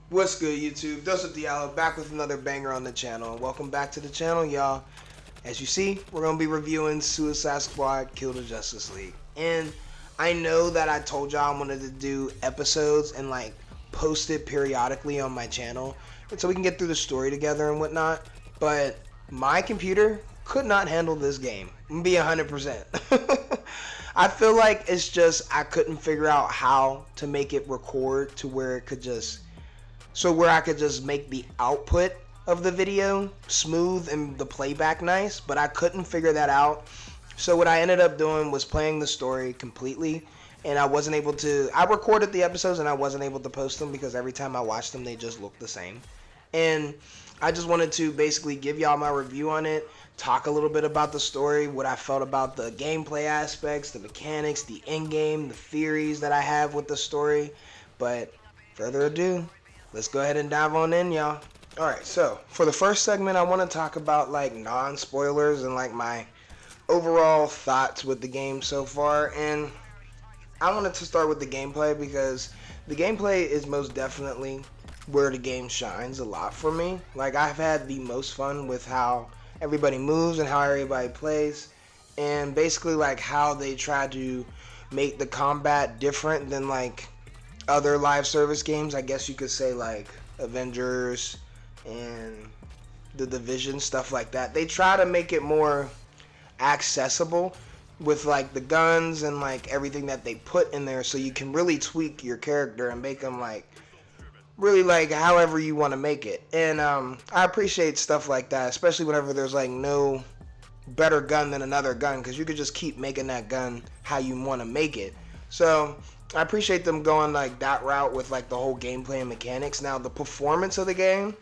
What's good, YouTube? DoseofDiallo back with another banger on the channel. And welcome back to the channel, y'all. As you see, we're going to be reviewing Suicide Squad Kill the Justice League. And I know that I told y'all I wanted to do episodes and like post it periodically on my channel, and so we can get through the story together and whatnot. But my computer could not handle this game. I'm going to be 100%. I feel like it's just I couldn't figure out how to make it record to where it could just where I could just make the output of the video smooth and the playback nice, but I couldn't figure that out. So what I ended up doing was playing the story completely, and I recorded the episodes and I wasn't able to post them because every time I watched them they just looked the same. And I just wanted to basically give y'all my review on it, talk a little bit about the story, what I felt about the gameplay aspects, the mechanics, the endgame, the theories that I have with the story. But further ado, let's go ahead and dive on in, y'all. Alright, so for the first segment, I want to talk about like non-spoilers and like my overall thoughts with the game so far. And I wanted to start with the gameplay because the gameplay is most definitely where the game shines a lot for me. Like, I've had the most fun with how everybody moves and how everybody plays, and basically like how they try to make the combat different than like other live service games. I guess you could say like Avengers and the Division, stuff like that. They try to make it more accessible with like the guns and like everything that they put in there, so you can really tweak your character and make them like really like however you want to make it. And I appreciate stuff like that, especially whenever there's like no better gun than another gun, because you could just keep making that gun how you want to make it. So I appreciate them going like that route with like the whole gameplay and mechanics. Now the performance of the game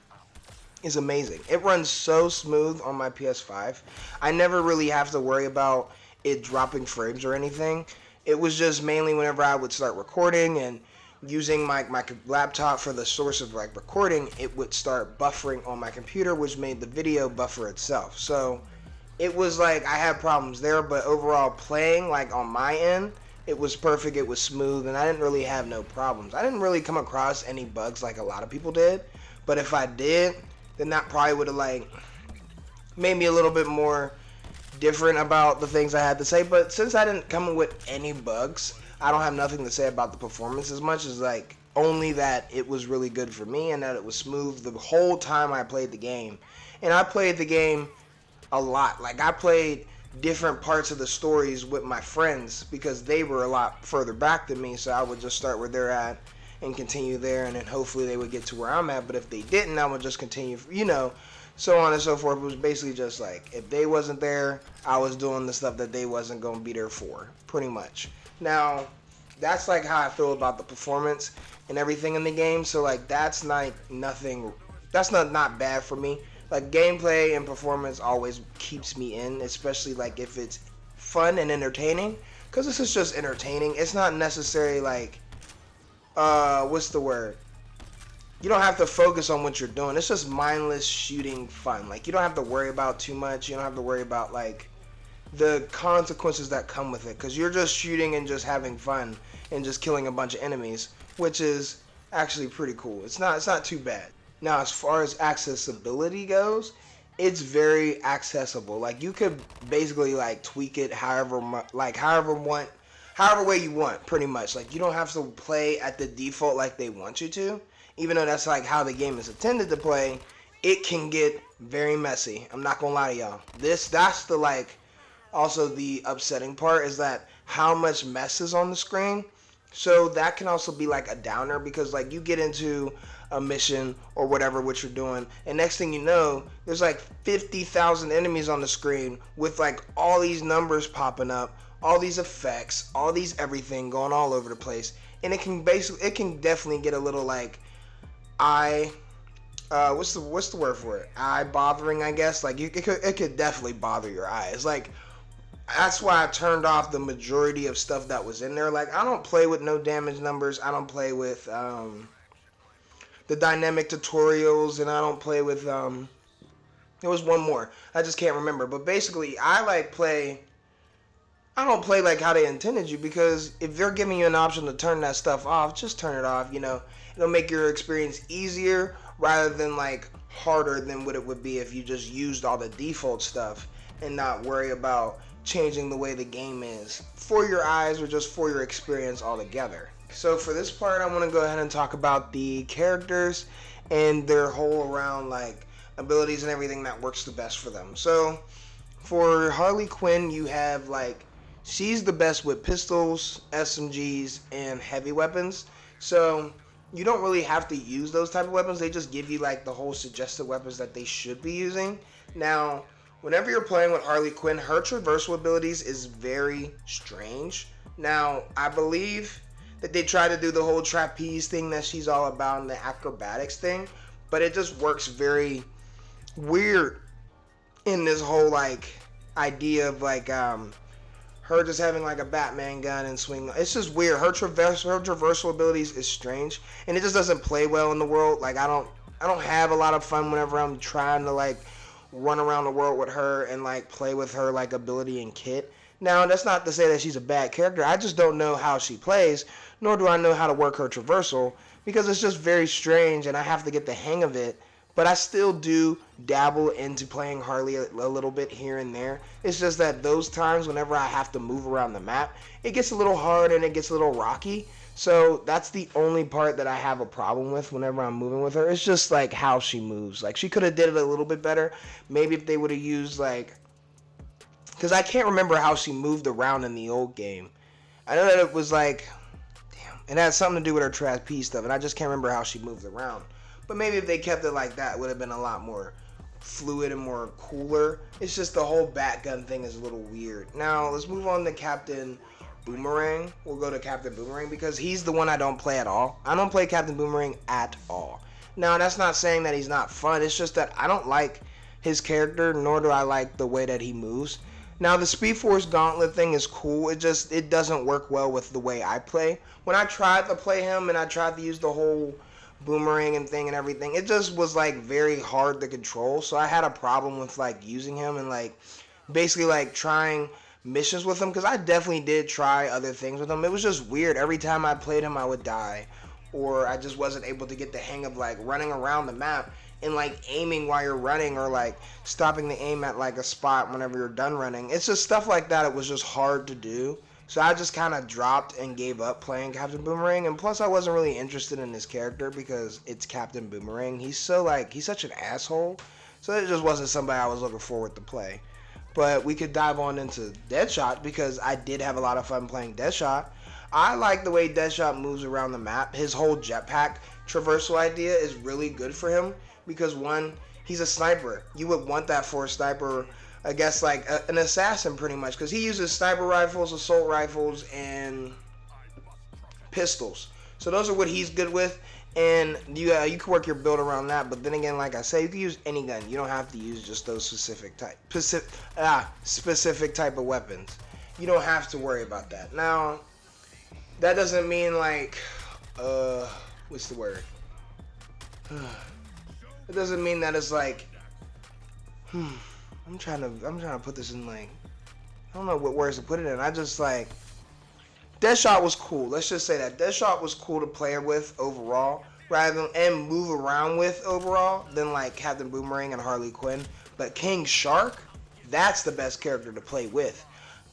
is amazing. It runs so smooth on my PS5. I never really have to worry about it dropping frames or anything. It was just mainly whenever I would start recording and using my laptop for the source of like recording, it would start buffering on my computer, which made the video buffer itself. So it was like I had problems there, but overall playing like on my end, it was perfect, it was smooth, and I didn't really have no problems. I didn't really come across any bugs like a lot of people did, but if I did, then that probably would have like made me a little bit more different about the things I had to say. But since I didn't come with any bugs, I don't have nothing to say about the performance as much as like only that it was really good for me and that it was smooth the whole time I played the game. And I played the game a lot. Like, I played different parts of the stories with my friends because they were a lot further back than me, so I would just start where they're at and continue there, and then hopefully they would get to where I'm at. But if they didn't, I would just continue, so on and so forth. It was basically just like if they wasn't there, I was doing the stuff that they wasn't going to be there for, pretty much. Now, that's like how I feel about the performance and everything in the game. So like that's not nothing. That's not bad for me. Like, gameplay and performance always keeps me in, especially like if it's fun and entertaining. Cause this is just entertaining. It's not necessarily like what's the word? You don't have to focus on what you're doing. It's just mindless shooting fun. Like, you don't have to worry about too much. You don't have to worry about like the consequences that come with it, because you're just shooting and just having fun and just killing a bunch of enemies, which is actually pretty cool. It's not too bad. Now, as far as accessibility goes, it's very accessible. Like, you could basically like tweak it however way you want, pretty much. Like, you don't have to play at the default like they want you to, even though that's like how the game is intended to play. It can get very messy. I'm not gonna lie to y'all. That's the like also the upsetting part, is that how much mess is on the screen. So that can also be like a downer, because like you get into a mission or whatever what you're doing, and next thing you know, there's like 50,000 enemies on the screen with like all these numbers popping up, all these effects, all these everything going all over the place, and it can definitely get a little like eye what's the word for it? Eye bothering, I guess. Like, it could definitely bother your eyes. Like, that's why I turned off the majority of stuff that was in there. Like, I don't play with no damage numbers. I don't play with the dynamic tutorials, and I don't play with there was one more. I just can't remember. But basically, I like play I don't play like how they intended you, because if they're giving you an option to turn that stuff off, just turn it off. It'll make your experience easier rather than like harder than what it would be if you just used all the default stuff and not worry about changing the way the game is for your eyes or just for your experience altogether. So for this part, I want to go ahead and talk about the characters and their whole around like abilities and everything that works the best for them. So for Harley Quinn, you have like she's the best with pistols, SMGs, and heavy weapons. So you don't really have to use those type of weapons. They just give you like the whole suggested weapons that they should be using. Now, whenever you're playing with Harley Quinn, her traversal abilities is very strange. Now, I believe that they try to do the whole trapeze thing that she's all about and the acrobatics thing, but it just works very weird in this whole like idea of like her just having like a Batman gun and swing. It's just weird. Her traversal abilities is strange, and it just doesn't play well in the world. Like I don't have a lot of fun whenever I'm trying to like run around the world with her and like play with her like ability and kit. Now that's not to say that she's a bad character. I just don't know how she plays, nor do I know how to work her traversal, because it's just very strange and I have to get the hang of it. But I still do dabble into playing Harley a little bit here and there. It's just that those times whenever I have to move around the map, it gets a little hard and it gets a little rocky. So that's the only part that I have a problem with whenever I'm moving with her. It's just like how she moves. Like she could have did it a little bit better. Maybe if they would have used like, because I can't remember how she moved around in the old game. I know that it was like, damn, it had something to do with her trapeze stuff, and I just can't remember how she moved around. But maybe if they kept it like that, it would have been a lot more fluid and more cooler. It's just the whole Batgun thing is a little weird. Now, let's move on to Captain Boomerang. We'll go to Captain Boomerang because he's the one I don't play at all. I don't play Captain Boomerang at all. Now, that's not saying that he's not fun. It's just that I don't like his character, nor do I like the way that he moves. Now, the Speed Force Gauntlet thing is cool. It doesn't work well with the way I play. When I tried to play him and I tried to use the whole boomerang and thing and everything, it just was like very hard to control. So I had a problem with like using him and like basically like trying missions with him, because I definitely did try other things with him. It was just weird. Every time I played him I would die, or I just wasn't able to get the hang of like running around the map and like aiming while you're running, or like stopping the aim at like a spot whenever you're done running. It's just stuff like that. It was just hard to do. So I just kind of dropped and gave up playing Captain Boomerang, and plus I wasn't really interested in his character because it's Captain Boomerang. He's such an asshole, so it just wasn't somebody I was looking forward to play. But we could dive on into Deadshot, because I did have a lot of fun playing Deadshot. I like the way Deadshot moves around the map. His whole jetpack traversal idea is really good for him, because one, he's a sniper. You would want that for a sniper, I guess, like an assassin pretty much, because he uses sniper rifles, assault rifles, and pistols. So those are what he's good with, and you can work your build around that. But then again, like I say, you can use any gun. You don't have to use just those specific type of weapons. You don't have to worry about that. Now, that doesn't mean like what's the word? It doesn't mean that it's like I'm trying to put this in like, I don't know what words to put it in. I just like, Deadshot was cool. Let's just say that Deadshot was cool to play with overall, rather than and move around with overall, than like Captain Boomerang and Harley Quinn. But King Shark, that's the best character to play with.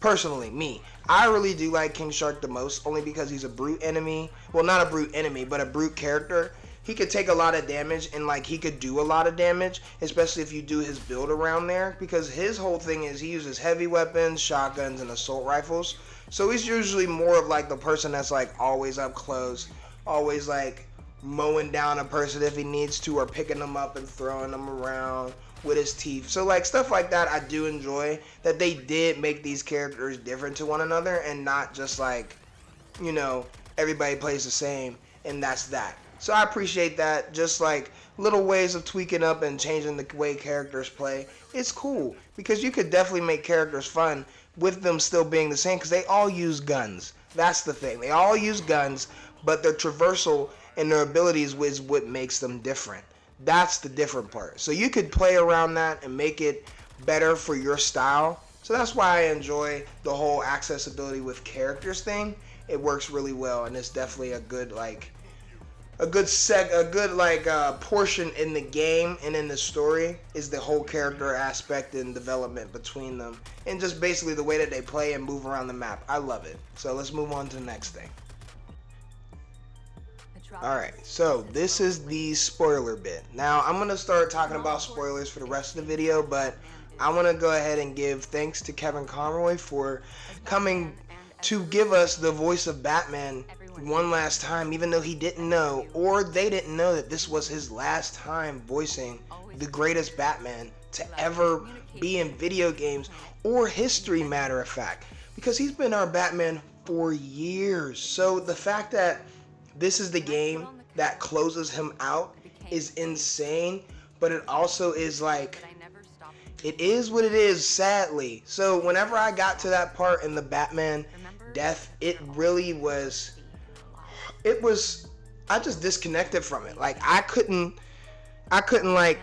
Personally, me, I really do like King Shark the most, only because he's a brute enemy. Well, not a brute enemy, but a brute character. He could take a lot of damage, and like he could do a lot of damage, especially if you do his build around there, because his whole thing is he uses heavy weapons, shotguns, and assault rifles. So he's usually more of like the person that's like always up close, always like mowing down a person if he needs to, or picking them up and throwing them around with his teeth. So like stuff like that I do enjoy, that they did make these characters different to one another, and not just like, you know, everybody plays the same and that's that. So I appreciate that. Just like little ways of tweaking up and changing the way characters play. It's cool, because you could definitely make characters fun with them still being the same, because they all use guns. That's the thing. They all use guns, but their traversal and their abilities is what makes them different. That's the different part. So you could play around that and make it better for your style, So that's why I enjoy the whole accessibility with characters thing. It works really well, and it's definitely a good portion in the game and in the story is the whole character aspect and development between them, and just basically the way that they play and move around the map. I love it. So let's move on to the next thing. Alright, so this is the spoiler bit. Now I'm going to start talking about spoilers for the rest of the video, but I want to go ahead and give thanks to Kevin Conroy for coming to give us the voice of Batman one last time, even though he didn't know, or they didn't know, that this was his last time voicing the greatest Batman to ever be in video games or history, matter of fact, because he's been our Batman for years. So the fact that this is the game that closes him out is insane, but it also is like, it is what it is, sadly. So whenever I got to that part in the Batman death, it really was, I just disconnected from it. Like, I couldn't like,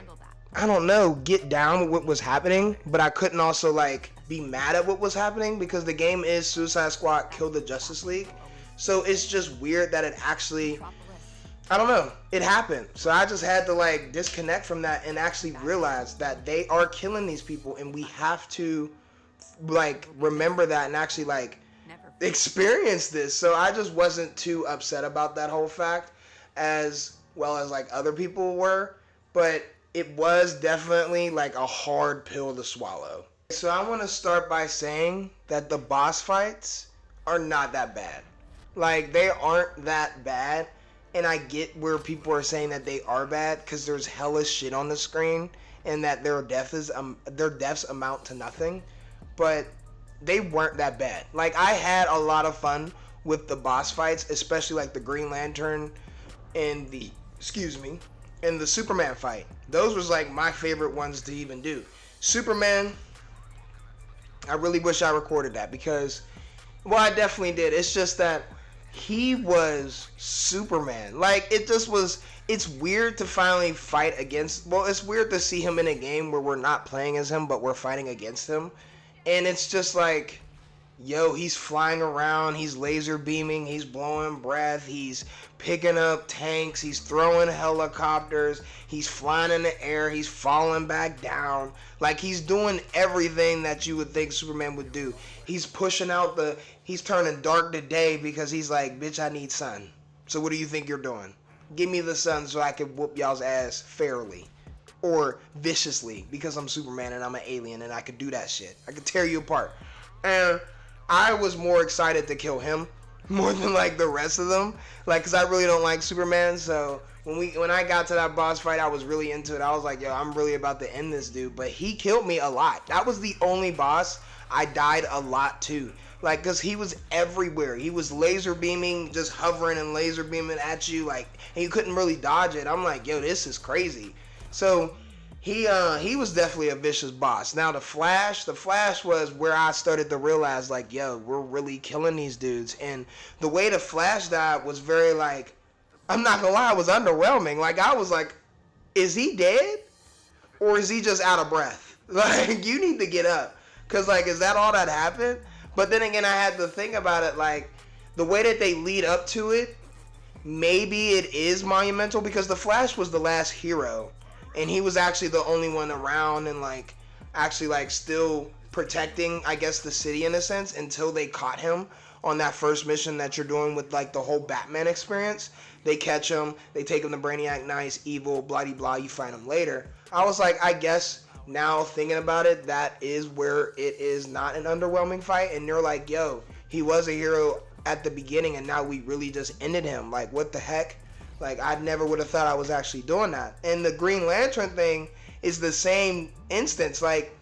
I don't know, get down with what was happening, but I couldn't also like be mad at what was happening, because the game is Suicide Squad Kill the Justice League. So it's just weird that it actually, I don't know, it happened. So I just had to like disconnect from that and actually realize that they are killing these people, and we have to like remember that and actually like experience this. So I just wasn't too upset about that whole fact, as well as like other people were, but it was definitely like a hard pill to swallow. So I want to start by saying that the boss fights are not that bad. Like, they aren't that bad, and I get where people are saying that they are bad, because there's hella shit on the screen and that their deaths amount to nothing, but they weren't that bad. Like, I had a lot of fun with the boss fights, especially like the Green Lantern and the Superman fight. Those was like my favorite ones to even do. Superman, I really wish I recorded that, because, well, I definitely did. It's just that he was Superman. Like, it's weird to finally fight against, well, it's weird to see him in a game where we're not playing as him, but we're fighting against him. And it's just like, yo, he's flying around, he's laser beaming, he's blowing breath, he's picking up tanks, he's throwing helicopters, he's flying in the air, he's falling back down. Like, he's doing everything that you would think Superman would do. He's pushing out he's turning dark to day, because he's like, bitch, I need sun. So what do you think you're doing? Give me the sun so I can whoop y'all's ass fairly. Or viciously, because I'm Superman and I'm an alien and I could do that shit. I could tear you apart. And I was more excited to kill him more than like the rest of them, like, because I really don't like Superman. So when I got to that boss fight, I was really into it. I was like, yo, I'm really about to end this dude. But he killed me a lot. That was the only boss I died a lot to, like, because he was everywhere. He was laser beaming, just hovering and laser beaming at you, like, and you couldn't really dodge it. I'm like, yo, this is crazy. So he was definitely a vicious boss. Now the Flash was where I started to realize, like, yo, we're really killing these dudes. And the way the Flash died was very, like, I'm not gonna lie, it was underwhelming. Like, I was like, is he dead? Or is he just out of breath? Like, you need to get up. Because, like, is that all that happened? But then again, I had to think about it, like, the way that they lead up to it, maybe it is monumental, because the Flash was the last hero. And he was actually the only one around and, like, actually, like, still protecting, I guess, the city in a sense, until they caught him on that first mission that you're doing with, like, the whole Batman experience. They catch him, they take him to Brainiac, nice, evil, blah-de-blah, you find him later. I was like, I guess now thinking about it, that is where it is not an underwhelming fight. And they're like, yo, he was a hero at the beginning and now we really just ended him. Like, what the heck? Like, I never would have thought I was actually doing that. And the Green Lantern thing is the same instance. Like,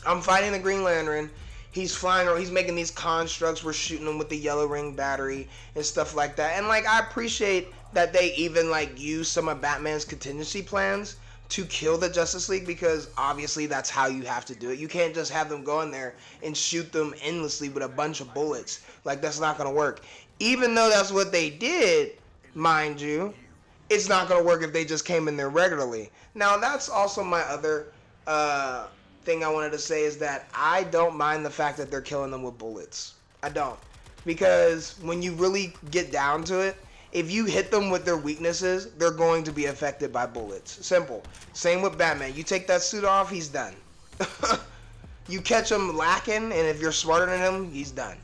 I'm fighting the Green Lantern. He's flying around. He's making these constructs. We're shooting them with the yellow ring battery and stuff like that. And, like, I appreciate that they even, like, use some of Batman's contingency plans to kill the Justice League, because obviously that's how you have to do it. You can't just have them go in there and shoot them endlessly with a bunch of bullets. Like, that's not going to work. Even though that's what they did, mind you, it's not going to work if they just came in there regularly. Now, that's also my other thing I wanted to say is that I don't mind the fact that they're killing them with bullets. I don't. Because when you really get down to it, if you hit them with their weaknesses, they're going to be affected by bullets. Simple. Same with Batman. You take that suit off, he's done. You catch him lacking, and if you're smarter than him, he's done.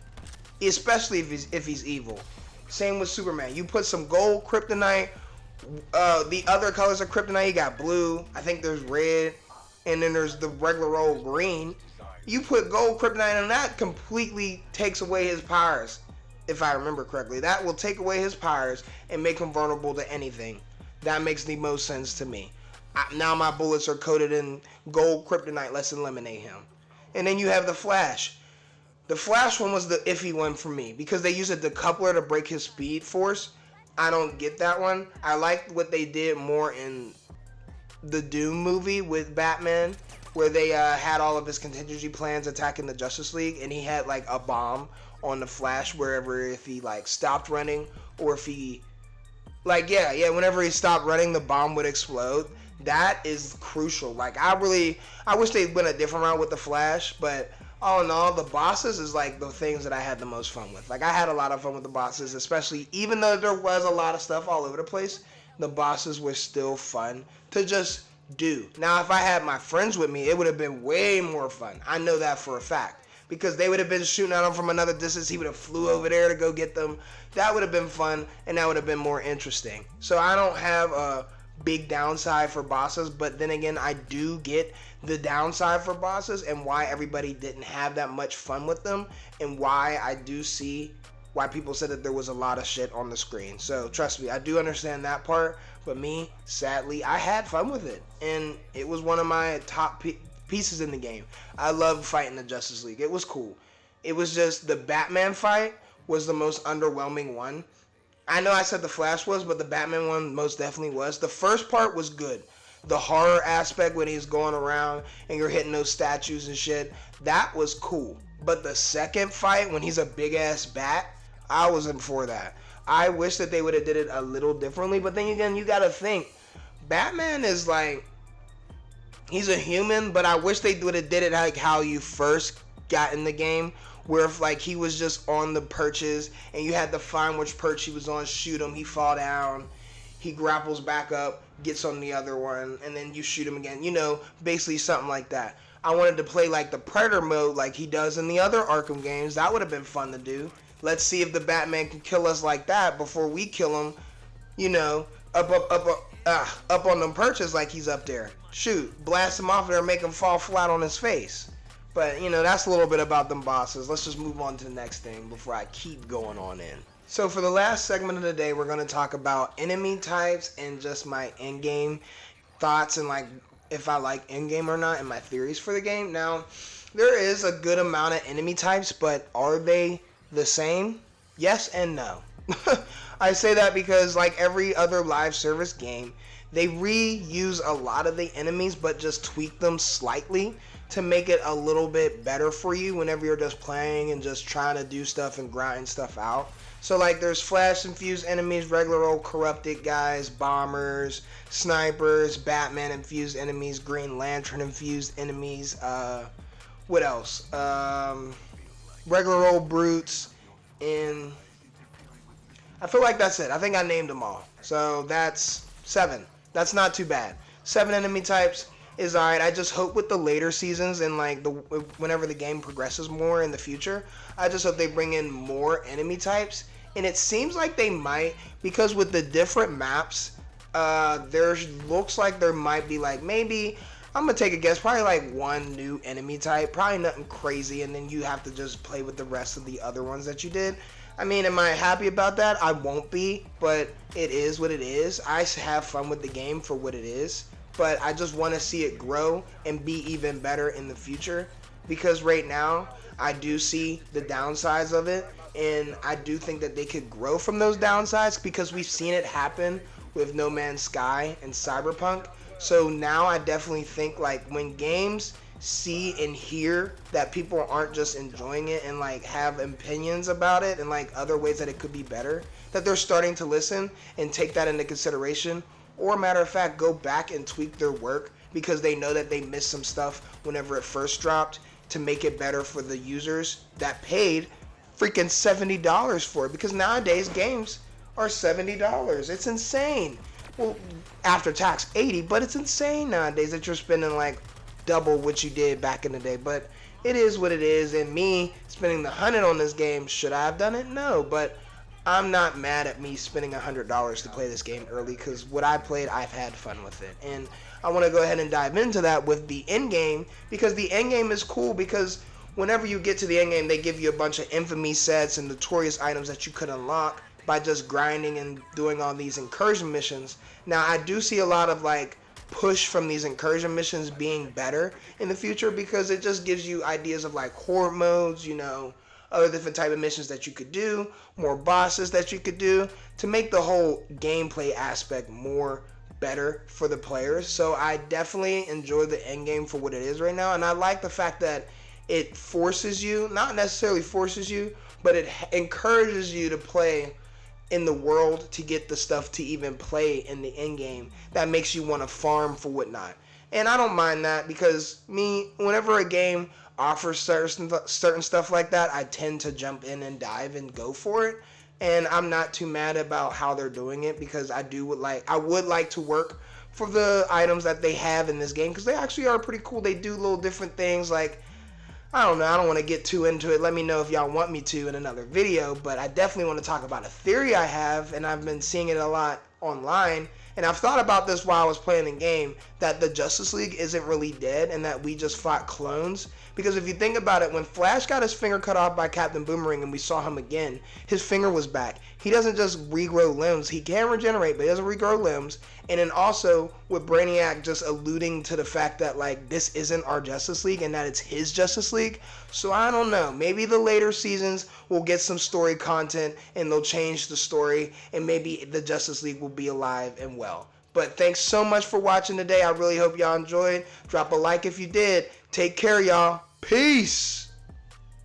Especially if he's evil. Same with Superman. You put some gold kryptonite. The other colors of kryptonite, you got blue. I think there's red, and then there's the regular old green. You put gold kryptonite on that, completely takes away his powers. If I remember correctly, that will take away his powers and make him vulnerable to anything. That makes the most sense to me. Now my bullets are coated in gold kryptonite. Let's eliminate him. And then you have the Flash. The Flash one was the iffy one for me because they used a decoupler to break his speed force. I don't get that one. I liked what they did more in the Doom movie with Batman, where they had all of his contingency plans attacking the Justice League, and he had like a bomb on the Flash wherever if he like stopped running or if he whenever he stopped running, the bomb would explode. That is crucial. Like I wish they went a different route with the Flash, but all in all, the bosses is like the things that I had the most fun with. Like I had a lot of fun with the bosses, especially even though there was a lot of stuff all over the place, the bosses were still fun to just do. Now if I had my friends with me, it would have been way more fun. I know that for a fact. Because they would have been shooting at him from another distance. He would have flew over there to go get them. That would have been fun, and that would have been more interesting. So I don't have a big downside for bosses, but then again, I do get the downside for bosses and why everybody didn't have that much fun with them, and why I do see why people said that there was a lot of shit on the screen. So trust me, I do understand that part, but me, sadly, I had fun with it, and it was one of my top pieces in the game. I loved fighting the Justice League. It was cool. It was just the Batman fight was the most underwhelming one. I know I said the Flash was, but the Batman one most definitely was. The first part was good. The horror aspect when he's going around and you're hitting those statues and shit, that was cool. But the second fight when he's a big ass bat, I wasn't for that. I wish that they would have did it a little differently, but then again, you gotta think, Batman is like, he's a human, but I wish they would have did it like how you first got in the game, where if like he was just on the perches and you had to find which perch he was on, shoot him, he fall down, he grapples back up, gets on the other one, and then you shoot him again. You know, basically something like that. I wanted to play like the Predator mode like he does in the other Arkham games. That would have been fun to do. Let's see if the Batman can kill us like that before we kill him, you know, up on them perches like he's up there. Shoot, blast him off there and make him fall flat on his face. But, you know, that's a little bit about them bosses. Let's just move on to the next thing before I keep going on in. So for the last segment of the day, we're going to talk about enemy types and just my in-game thoughts and like if I like in-game or not and my theories for the game. Now, there is a good amount of enemy types, but are they the same? Yes and no. I say that because like every other live service game, they reuse a lot of the enemies but just tweak them slightly to make it a little bit better for you whenever you're just playing and just trying to do stuff and grind stuff out. So like there's flash infused enemies, regular old corrupted guys, bombers, snipers, Batman infused enemies, Green Lantern infused enemies, what else? Regular old brutes, and I feel like that's it. I think I named them all. So that's 7. That's not too bad. 7 enemy types is alright. I just hope with the later seasons and like whenever the game progresses more in the future, I just hope they bring in more enemy types. And it seems like they might, because with the different maps, there looks like there might be like maybe, I'm gonna take a guess, probably like one new enemy type, probably nothing crazy, and then you have to just play with the rest of the other ones that you did. I mean, am I happy about that? I won't be, but it is what it is. I have fun with the game for what it is, but I just want to see it grow and be even better in the future, because right now I do see the downsides of it, and I do think that they could grow from those downsides because we've seen it happen with No Man's Sky and Cyberpunk. So now I definitely think like when games see and hear that people aren't just enjoying it and like have opinions about it and like other ways that it could be better, that they're starting to listen and take that into consideration, or matter of fact go back and tweak their work, because they know that they missed some stuff whenever it first dropped, to make it better for the users that paid freaking $70 for it. Because nowadays games are $70. It's insane. Well, after tax 80, but it's insane nowadays that you're spending like double what you did back in the day. But it is what it is, and me spending the 100 on this game, should I have done it? No, but I'm not mad at me spending $100 to play this game early, because what I played, I've had fun with it. And I want to go ahead and dive into that with the end game, because the end game is cool, because whenever you get to the end game, they give you a bunch of infamy sets and notorious items that you could unlock by just grinding and doing all these incursion missions. Now, I do see a lot of like push from these incursion missions being better in the future, because it just gives you ideas of like horde modes, you know, other different type of missions that you could do, more bosses that you could do, to make the whole gameplay aspect more better for the players. So I definitely enjoy the end game for what it is right now, and I like the fact that it forces you, not necessarily forces you, but it encourages you to play in the world to get the stuff to even play in the end game that makes you want to farm for whatnot. And I don't mind that, because me, whenever a game offers certain stuff like that, I tend to jump in and dive and go for it. And I'm not too mad about how they're doing it, because I would like to work for the items that they have in this game, because they actually are pretty cool. They do little different things, like, I don't know, I don't want to get too into it. Let me know if y'all want me to in another video, but I definitely want to talk about a theory I have, and I've been seeing it a lot online, and I've thought about this while I was playing the game, that the Justice League isn't really dead and that we just fought clones. Because if you think about it, when Flash got his finger cut off by Captain Boomerang and we saw him again, his finger was back. He doesn't just regrow limbs. He can regenerate, but he doesn't regrow limbs. And then also with Brainiac just alluding to the fact that like this isn't our Justice League and that it's his Justice League. So I don't know. Maybe the later seasons will get some story content and they'll change the story, and maybe the Justice League will be alive and well. But thanks so much for watching today. I really hope y'all enjoyed. Drop a like if you did. Take care, y'all. Peace.